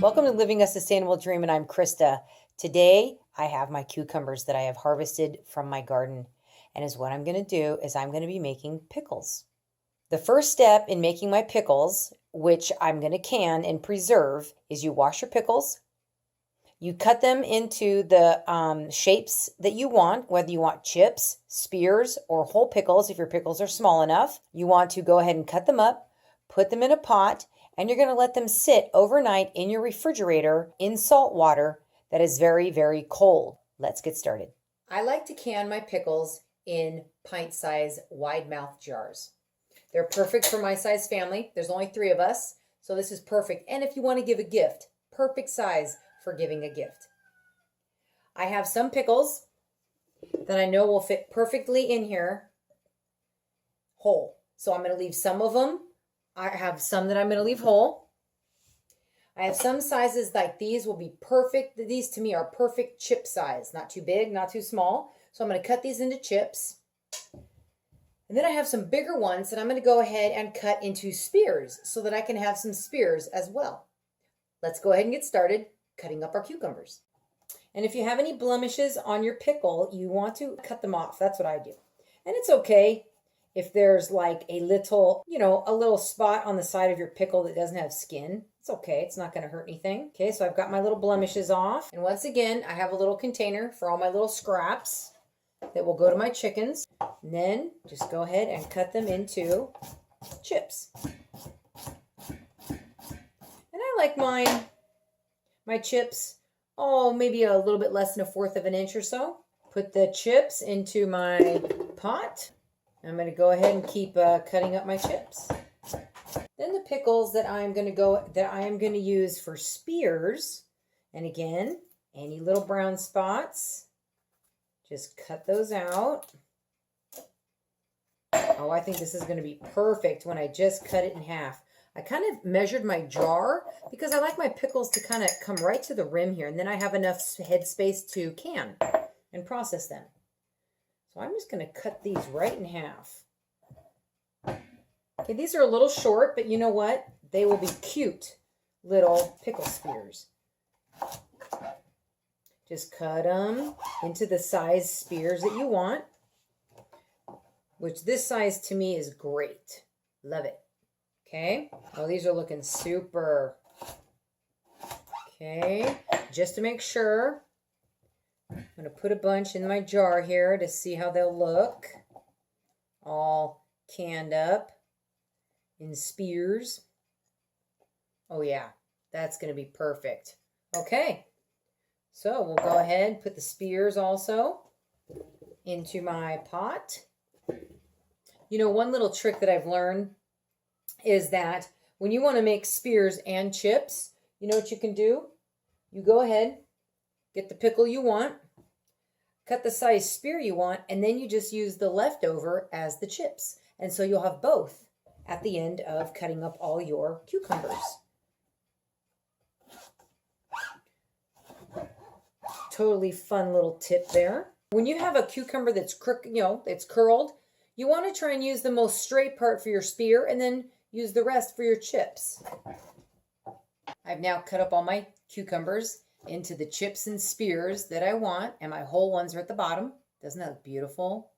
Welcome to Living a Sustainable Dream, and I'm Krista. Today, I have my cucumbers that I have harvested from my garden. And what I'm going to do is I'm going to be making pickles. The first step in making my pickles, which I'm going to can and preserve, is you wash your pickles. You cut them into the shapes that you want, whether you want chips, spears, or whole pickles. If your pickles are small enough, you want to go ahead and cut them up, put them in a pot, and you're going to let them sit overnight in your refrigerator in salt water that is very, very cold. Let's get started. I like to can my pickles in pint-size wide mouth jars. They're perfect for my size family. There's only 3 of us, so this is perfect. And if you want to give a gift, perfect size for giving a gift. I have some pickles that I know will fit perfectly in here whole. So I'm going to leave some of them. I have some that I'm going to leave whole. I have some sizes like these will be perfect. These to me are perfect chip size. Not too big, not too small. So I'm going to cut these into chips. And then I have some bigger ones that I'm going to go ahead and cut into spears so that I can have some spears as well. Let's go ahead and get started cutting up our cucumbers. And if you have any blemishes on your pickle, you want to cut them off. That's what I do. And it's okay if there's like a little, a little spot on the side of your pickle that doesn't have skin. It's okay. It's not going to hurt anything. Okay, so I've got my little blemishes off. And once again, I have a little container for all my little scraps that will go to my chickens. And then just go ahead and cut them into chips. And I like my chips, maybe a little bit less than 1/4 of an inch or so. Put the chips into my pot. I'm going to go ahead and keep cutting up my chips. Then the pickles that I am going to use for spears. And again, any little brown spots, just cut those out. Oh, I think this is going to be perfect when I just cut it in half. I kind of measured my jar because I like my pickles to kind of come right to the rim here. And then I have enough headspace to can and process them. So I'm just going to cut these right in half. Okay, these are a little short, but you know what? They will be cute little pickle spears. Just cut them into the size spears that you want, which this size to me is great. Love it. Okay. Oh, these are looking super. Okay. Just to make sure, I'm going to put a bunch in my jar here to see how they'll look. All canned up in spears. Oh yeah, that's going to be perfect. Okay. So we'll go ahead and put the spears also into my pot. One little trick that I've learned is that when you want to make spears and chips, you know what you can do? You go ahead, get the pickle you want, cut the size spear you want, and then you just use the leftover as the chips. And so you'll have both at the end of cutting up all your cucumbers. Totally fun little tip there. When you have a cucumber that's it's curled, you want to try and use the most straight part for your spear and then use the rest for your chips. I've now cut up all my cucumbers into the chips and spears that I want, and my whole ones are at the bottom. Doesn't that look beautiful?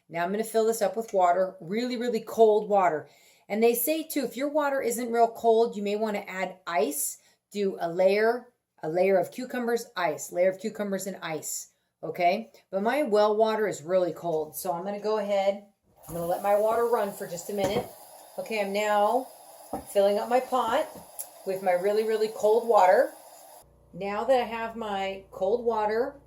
Now I'm going to fill this up with water, really, really cold water. And they say too, if your water isn't real cold, you may want to add ice. Do a layer of cucumbers, ice, layer of cucumbers and ice. Okay, but my well water is really cold, so I'm going to go ahead. I'm going to let my water run for just a minute. Okay, I'm now filling up my pot with my really, really cold water. Now that I have my cold water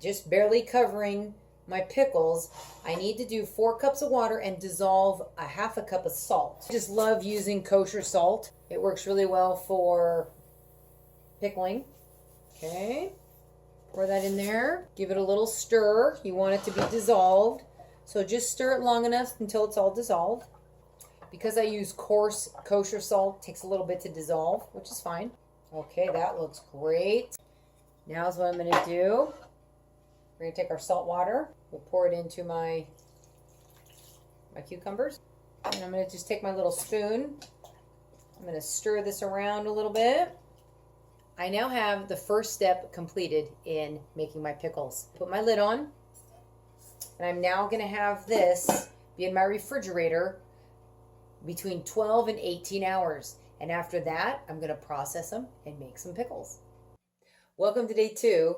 just barely covering my pickles, I need to do 4 cups of water and dissolve a 1/2 cup of salt. I just love using kosher salt. It works really well for pickling. Okay, pour that in there. Give it a little stir. You want it to be dissolved. So just stir it long enough until it's all dissolved. Because I use coarse kosher salt, it takes a little bit to dissolve, which is fine. Okay, that looks great. Now is what I'm going to do. We're going to take our salt water. We'll pour it into my cucumbers. And I'm going to just take my little spoon. I'm going to stir this around a little bit. I now have the first step completed in making my pickles. Put my lid on, and I'm now going to have this be in my refrigerator between 12 and 18 hours. And after that, I'm going to process them and make some pickles. Welcome to day 2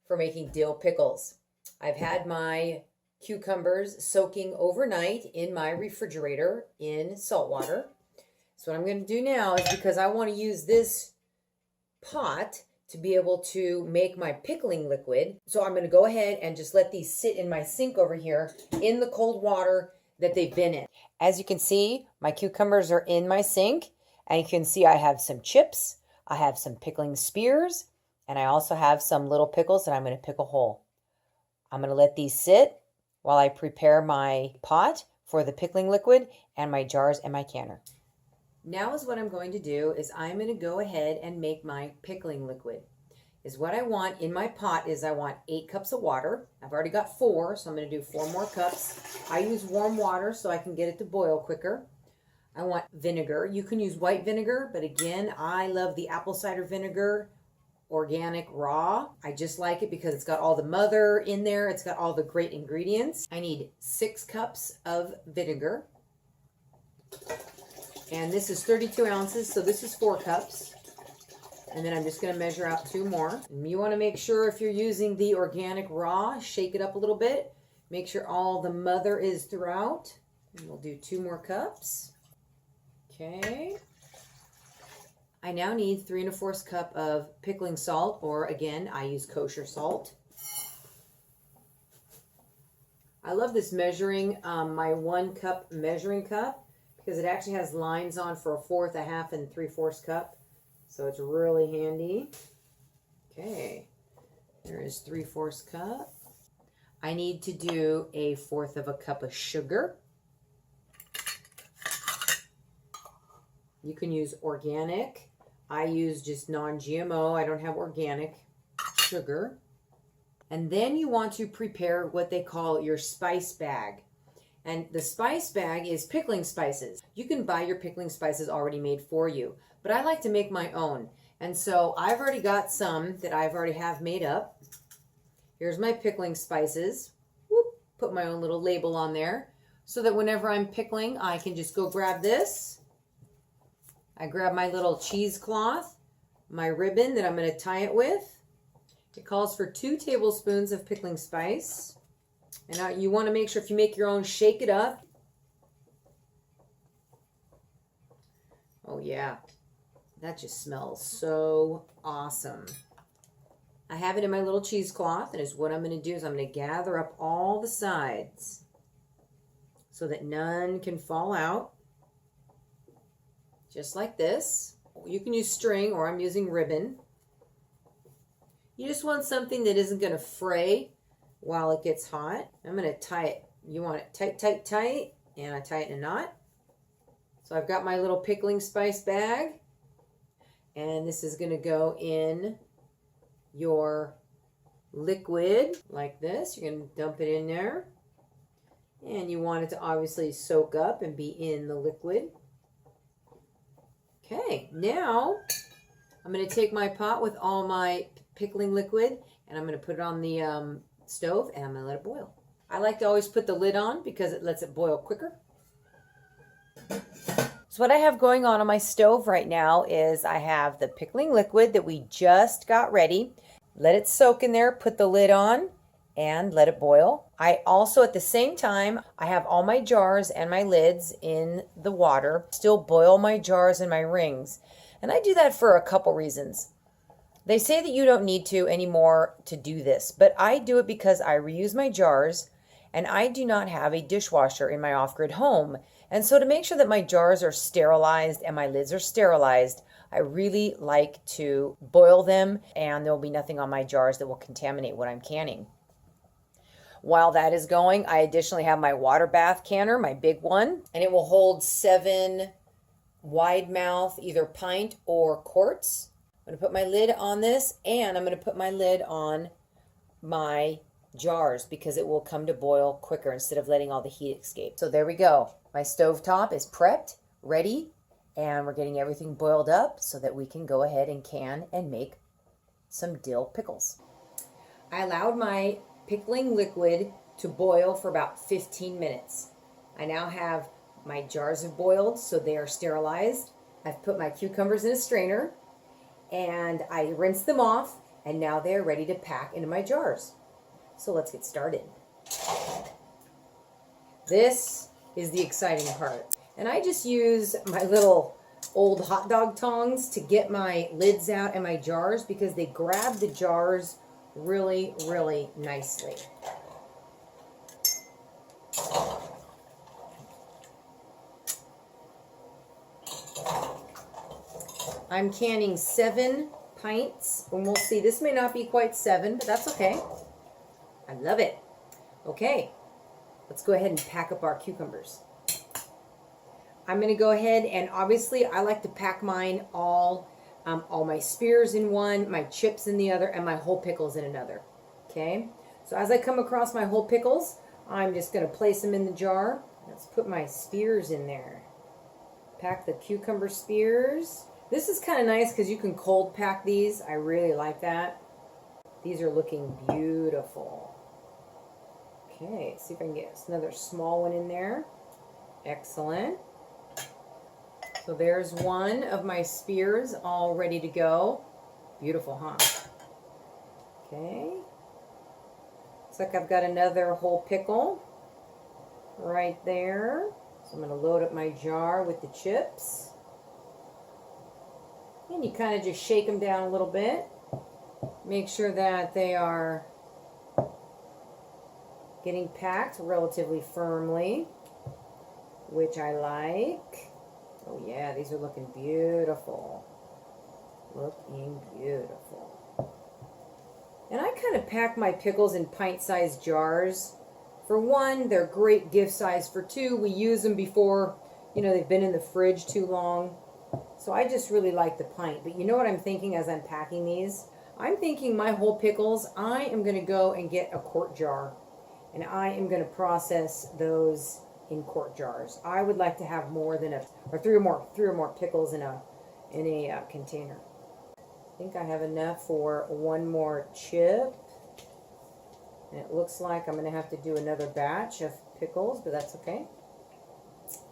for making dill pickles. I've had my cucumbers soaking overnight in my refrigerator in salt water. So what I'm going to do now is, because I want to use this pot to be able to make my pickling liquid, so I'm going to go ahead and just let these sit in my sink over here in the cold water that they've been in. As you can see, my cucumbers are in my sink, and you can see I have some chips, I have some pickling spears, and I also have some little pickles that I'm going to pickle whole. I'm going to let these sit while I prepare my pot for the pickling liquid and my jars and my canner. Now is what I'm going to do is I'm going to go ahead and make my pickling liquid. Is what I want in my pot is I want 8 cups of water. I've already got 4, so I'm going to do 4 more cups. I use warm water so I can get it to boil quicker. I want vinegar. You can use white vinegar, but again, I love the apple cider vinegar, organic raw. I just like it because it's got all the mother in there. It's got all the great ingredients. I need 6 cups of vinegar. And this is 32 ounces, so this is 4 cups. And then I'm just going to measure out 2 more. And you want to make sure, if you're using the organic raw, shake it up a little bit. Make sure all the mother is throughout. And we'll do 2 more cups. Okay. I now need 3 1/4 cup of pickling salt, or again, I use kosher salt. I love this measuring, my 1 cup measuring cup, because it actually has lines on for 1/4, 1/2, and 3/4 cup. So it's really handy. Okay, there is 3/4 cup. I need to do 1/4 cup of sugar. You can use organic. I use just non-GMO. I don't have organic sugar. And then you want to prepare what they call your spice bag. And the spice bag is pickling spices. You can buy your pickling spices already made for you, but I like to make my own. And so I've already got some that I've already have made up. Here's my pickling spices. Whoop, put my own little label on there so that whenever I'm pickling, I can just go grab this. I grab my little cheesecloth, my ribbon that I'm going to tie it with. It calls for 2 tablespoons of pickling spice. And now you want to make sure, if you make your own, shake it up. Oh yeah, that just smells so awesome. I have it in my little cheesecloth, and is what I'm going to do is I'm going to gather up all the sides so that none can fall out. Just like this. You can use string, or I'm using ribbon. You just want something that isn't going to fray while it gets hot. I'm going to tie it. You want it tight, tight, tight, and I tie it in a knot. So I've got my little pickling spice bag, and this is going to go in your liquid like this. You're going to dump it in there, and you want it to obviously soak up and be in the liquid. Okay, now I'm going to take my pot with all my pickling liquid, and I'm going to put it on the stove, and I'm going to let it boil. I like to always put the lid on because it lets it boil quicker. So what I have going on my stove right now is I have the pickling liquid that we just got ready. Let it soak in there, put the lid on, and let it boil. I also, at the same time, I have all my jars and my lids in the water. Still boil my jars and my rings. And I do that for a couple reasons. They say that you don't need to anymore to do this, but I do it because I reuse my jars, and I do not have a dishwasher in my off-grid home. And so to make sure that my jars are sterilized and my lids are sterilized, I really like to boil them, and there will be nothing on my jars that will contaminate what I'm canning. While that is going, I additionally have my water bath canner, my big one, and it will hold 7 wide mouth, either pint or quarts. I'm going to put my lid on this, and I'm going to put my lid on my jars because it will come to boil quicker instead of letting all the heat escape. So there we go. My stovetop is prepped, ready And we're getting everything boiled up so that we can go ahead and can and make some dill pickles. I allowed my pickling liquid to boil for about 15 minutes. I now have my jars have boiled, so they are sterilized. I've put my cucumbers in a strainer and I rinsed them off, and now they're ready to pack into my jars. So let's get started. This is the exciting part. And I just use my little old hot dog tongs to get my lids out and my jars because they grab the jars really, really nicely. I'm canning 7 pints, and we'll see. This may not be quite 7, but that's okay. I love it. Okay, let's go ahead and pack up our cucumbers. I'm going to go ahead and obviously I like to pack mine all my spears in one, my chips in the other, and my whole pickles in another. Okay, so as I come across my whole pickles, I'm just going to place them in the jar. Let's put my spears in there. Pack the cucumber spears. This is kind of nice because you can cold pack these. I really like that. These are looking beautiful. Okay, let's see if I can get another small one in there. Excellent. So there's one of my spears all ready to go. Beautiful, huh? Okay. Looks like I've got another whole pickle right there. So I'm going to load up my jar with the chips. And you kind of just shake them down a little bit. Make sure that they are getting packed relatively firmly, which I like. Oh yeah, these are looking beautiful. Looking beautiful. And I kind of pack my pickles in pint-sized jars. For one, they're great gift size. For two, we use them before, they've been in the fridge too long. So I just really like the pint. But you know what I'm thinking as I'm packing these? I'm thinking my whole pickles, I am going to go and get a quart jar. And I am going to process those in quart jars. I would like to have more than three or more pickles in a container. I think I have enough for one more chip. And it looks like I'm going to have to do another batch of pickles, but that's okay.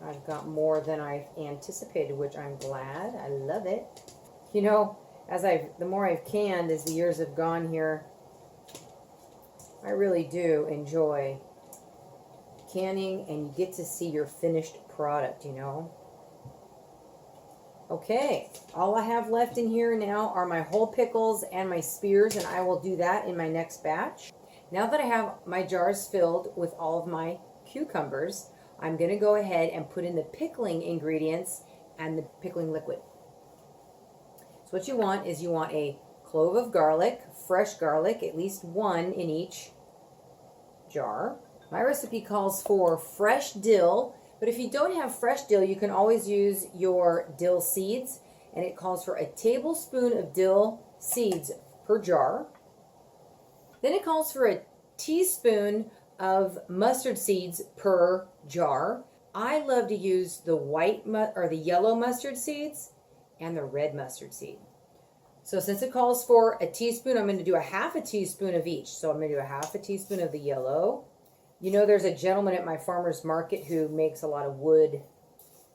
I've got more than I've anticipated, which I'm glad. I love it. The more I've canned as the years have gone here, I really do enjoy canning, and you get to see your finished product, Okay, all I have left in here now are my whole pickles and my spears, and I will do that in my next batch. Now that I have my jars filled with all of my cucumbers, I'm going to go ahead and put in the pickling ingredients and the pickling liquid. So what you want is a clove of garlic, fresh garlic, at least 1 in each jar. My recipe calls for fresh dill, but if you don't have fresh dill, you can always use your dill seeds, and it calls for a tablespoon of dill seeds per jar. Then it calls for a teaspoon of mustard seeds per jar. I love to use the the yellow mustard seeds and the red mustard seed. So since it calls for a teaspoon, I'm going to do a half a teaspoon of each. So I'm going to do a half a teaspoon of the yellow. There's a gentleman at my farmer's market who makes a lot of wood.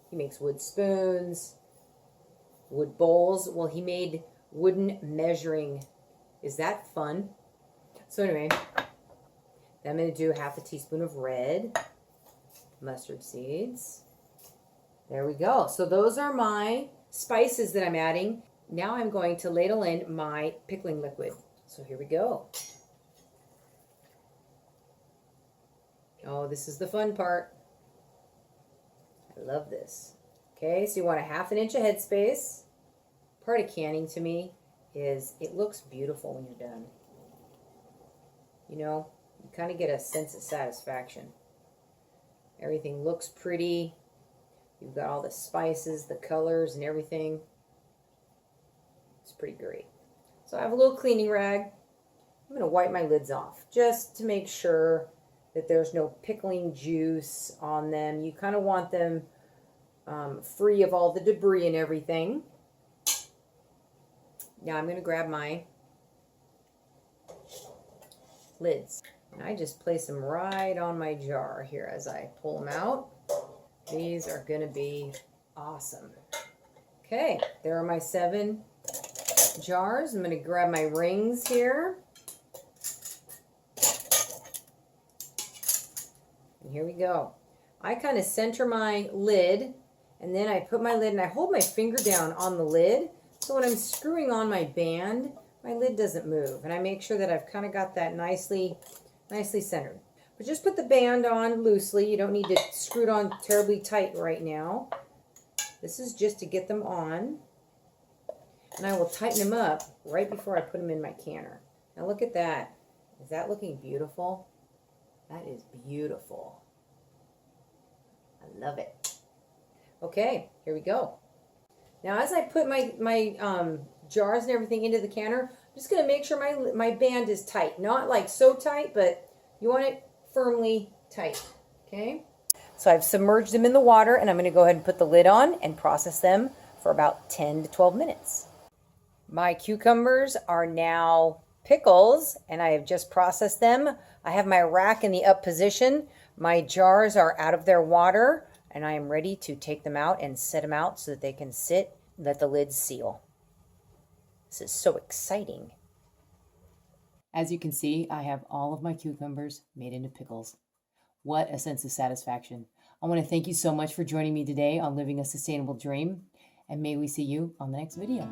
He makes wood spoons, wood bowls. Well, he made wooden measuring. Is that fun? So anyway, then I'm going to do half a teaspoon of red mustard seeds. There we go. So those are my spices that I'm adding. Now I'm going to ladle in my pickling liquid. So here we go. Oh, this is the fun part. I love this. Okay, so you want a ½ inch of headspace. Part of canning to me is it looks beautiful when you're done. You kind of get a sense of satisfaction. Everything looks pretty. You've got all the spices, the colors, and everything. It's pretty great. So I have a little cleaning rag. I'm going to wipe my lids off just to make sure that there's no pickling juice on them. You kind of want them free of all the debris and everything. Now I'm going to grab my lids. And I just place them right on my jar here as I pull them out. These are going to be awesome. Okay, there are my 7 jars. I'm going to grab my rings here. And here we go. I kind of center my lid, and then I put my lid and I hold my finger down on the lid. So when I'm screwing on my band, my lid doesn't move. And I make sure that I've kind of got that nicely centered. But just put the band on loosely. You don't need to screw it on terribly tight right now. This is just to get them on. And I will tighten them up right before I put them in my canner. Now look at that. Is that looking beautiful? That is beautiful. I love it. Okay, here we go. Now as I put my jars and everything into the canner, I'm just going to make sure my band is tight. Not like so tight, but you want it firmly tight. Okay? So I've submerged them in the water, and I'm going to go ahead and put the lid on and process them for about 10 to 12 minutes. My cucumbers are now pickles, and I have just processed them. I have my rack in the up position. My jars are out of their water, and I am ready to take them out and set them out so that they can sit and let the lids seal. This is so exciting. As you can see, I have all of my cucumbers made into pickles. What a sense of satisfaction. I want to thank you so much for joining me today on Living a Sustainable Dream, and may we see you on the next video.